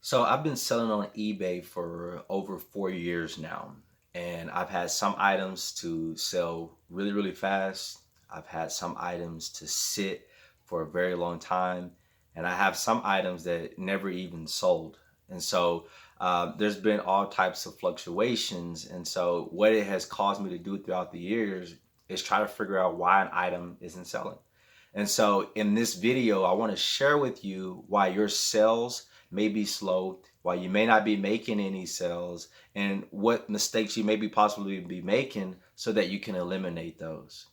So I've been selling on eBay for over 4 years now, and I've had some items to sell really, really fast. I've had some items to sit for a very long time, and I have some items that never even sold. And so there's been all types of fluctuations. And so what it has caused me to do throughout the years is try to figure out why an item isn't selling. And so in this video, I want to share with you why your sales may be slow, why you may not be making any sales, and what mistakes you may be possibly be making so that you can eliminate those.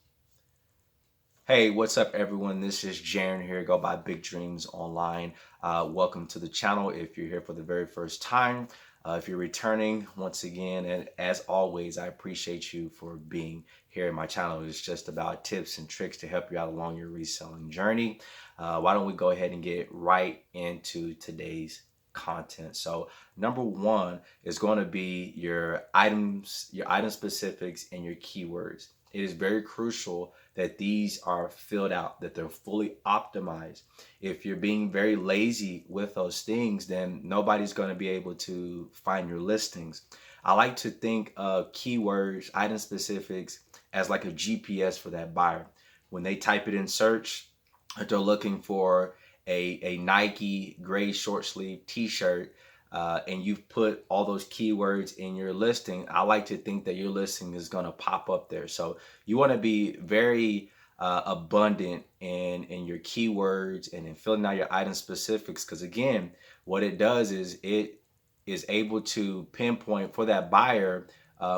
Hey, what's up, everyone? This is Gerron here. Go by Big Dreams Online. Welcome to the channel if you're here for the very first time. If you're returning, once again, and as always, I appreciate you for being here. My channel is just about tips and tricks to help you out along your reselling journey. Why don't we go ahead and get right into today's content? So number one is going to be your item specifics and your keywords. It is very crucial that these are filled out, that they're fully optimized. If you're being very lazy with those things, then nobody's going to be able to find your listings. I like to think of keywords, item specifics, as like a GPS for that buyer. When they type it in search, if they're looking for a Nike gray short sleeve t-shirt, and you've put all those keywords in your listing, I like to think that your listing is going to pop up there. So you want to be very abundant in your keywords and in filling out your item specifics, because again, what it does is it is able to pinpoint for that buyer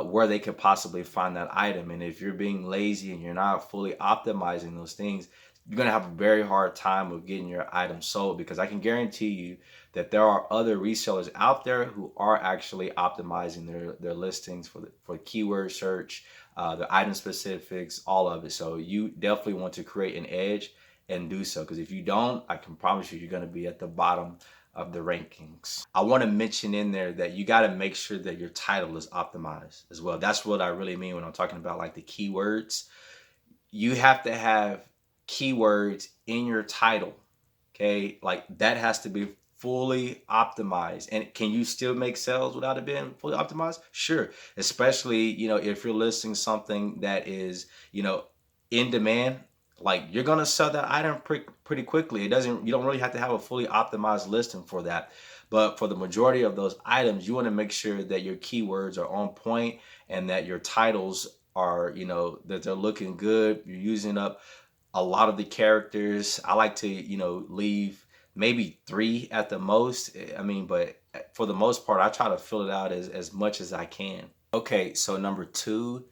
where they could possibly find that item. And if you're being lazy and you're not fully optimizing those things, you're going to have a very hard time of getting your item sold, because I can guarantee you that there are other resellers out there who are actually optimizing their listings for keyword search, the item specifics, all of it. So you definitely want to create an edge and do so, because if you don't, I can promise you, you're going to be at the bottom of the rankings. I want to mention in there that you got to make sure that your title is optimized as well. That's what I really mean when I'm talking about like the keywords. You have to have keywords in your title. Okay, like that has to be fully optimized. And can you still make sales without it being fully optimized? Sure. Especially, if you're listing something that is, in demand, like you're gonna sell that item pretty quickly. You don't really have to have a fully optimized listing for that. But for the majority of those items, you want to make sure that your keywords are on point and that your titles are, that they're looking good. You're using up a lot of the characters. I like to, leave maybe 3 at the most. I mean, but for the most part, I try to fill it out as much as I can. Okay, so number 2,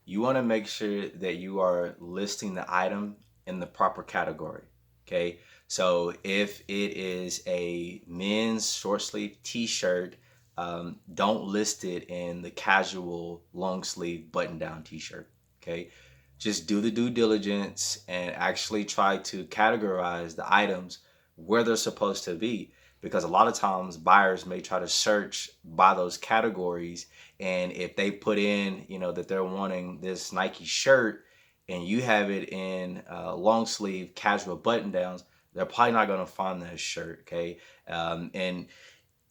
you want to make sure that you are listing the item in the proper category. Okay, so if it is a men's short sleeve t-shirt, don't list it in the casual long sleeve button down t-shirt. Okay, just do the due diligence and actually try to categorize the items where they're supposed to be, because a lot of times buyers may try to search by those categories, and if they put in that they're wanting this Nike shirt and you have it in long sleeve casual button downs, they're probably not going to find that shirt. Okay, and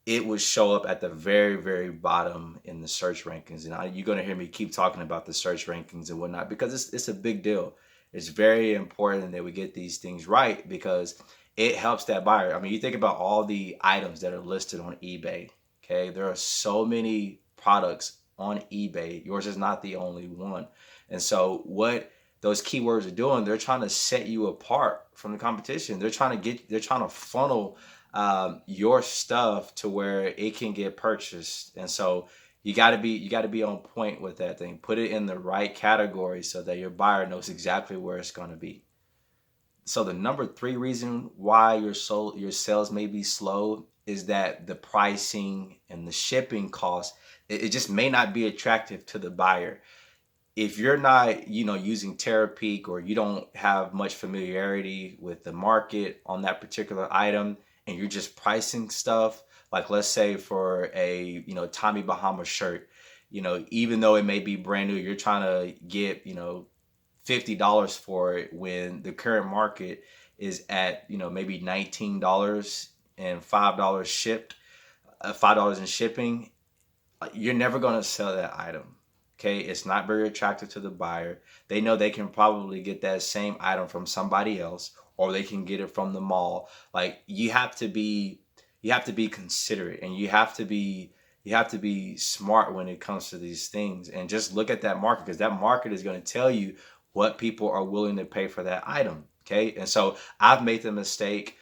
it would show up at the very, very bottom in the search rankings. And you're going to hear me keep talking about the search rankings and whatnot, because it's a big deal. It's very important that we get these things right, because it helps that buyer. I mean, you think about all the items that are listed on eBay. Okay, there are so many products on eBay. Yours is not the only one. And so what those keywords are doing, they're trying to set you apart from the competition. They're trying to funnel your stuff to where it can get purchased. And so you got to be on point with that thing. Put it in the right category so that your buyer knows exactly where it's going to be. So the number 3 reason why your sales may be slow is that the pricing and the shipping cost, it just may not be attractive to the buyer. If you're not, using Terapeak, or you don't have much familiarity with the market on that particular item, and you're just pricing stuff, like let's say for a, Tommy Bahama shirt, even though it may be brand new, you're trying to get, $50 for it when the current market is at, maybe $19 and $5 shipped. $5 in shipping, you're never going to sell that item. Okay, it's not very attractive to the buyer. They know they can probably get that same item from somebody else, or they can get it from the mall. Like, you have to be considerate, and you have to be smart when it comes to these things, and just look at that market, because that market is going to tell you what people are willing to pay for that item. Okay, and so I've made the mistake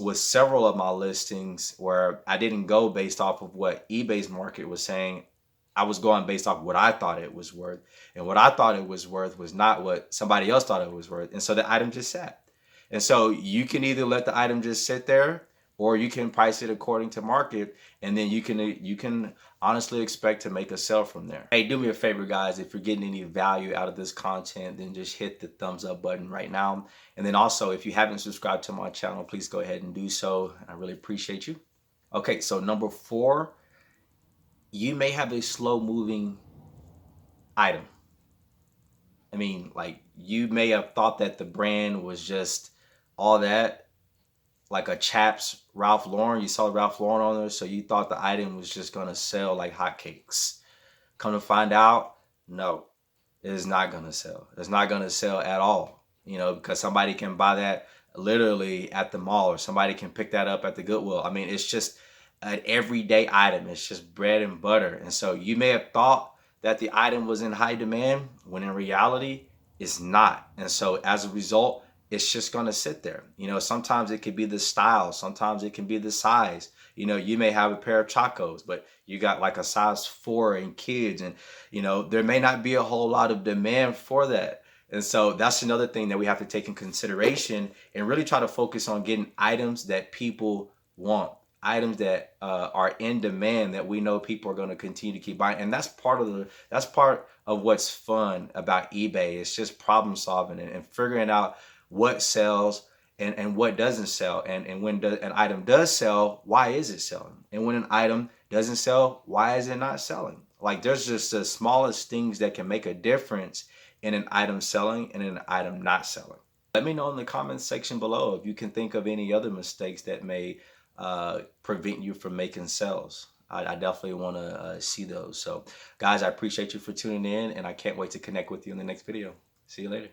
with several of my listings where I didn't go based off of what eBay's market was saying. I was going based off what I thought it was worth. And what I thought it was worth was not what somebody else thought it was worth. And so the item just sat. And so you can either let the item just sit there, or you can price it according to market, and then you can honestly expect to make a sale from there. Hey, do me a favor, guys. If you're getting any value out of this content, then just hit the thumbs up button right now. And then also, if you haven't subscribed to my channel, please go ahead and do so. I really appreciate you. Okay, so number 4, you may have a slow moving item. I mean, like, you may have thought that the brand was just all that, like a Chaps Ralph Lauren. You saw Ralph Lauren on there, so you thought the item was just gonna sell like hotcakes. Come to find out, no, it is not gonna sell. It's not gonna sell at all. Because somebody can buy that literally at the mall, or somebody can pick that up at the Goodwill. I mean, it's just an everyday item. It's just bread and butter. And so you may have thought that the item was in high demand, when in reality it's not. And so as a result, it's just going to sit there. Sometimes it could be the style, sometimes it can be the size. You may have a pair of Chacos, but you got like a size 4 in kids, and there may not be a whole lot of demand for that. And so that's another thing that we have to take in consideration, and really try to focus on getting items that people want, items that are in demand, that we know people are going to continue to keep buying. And that's part of what's fun about eBay. It's just problem solving, and figuring out what sells and what doesn't sell. And when an item does sell, why is it selling? And when an item doesn't sell, why is it not selling? Like, there's just the smallest things that can make a difference in an item selling and an item not selling. Let me know in the comments section below if you can think of any other mistakes that may prevent you from making sales. I definitely want to see those. So guys, I appreciate you for tuning in, and I can't wait to connect with you in the next video. See you later.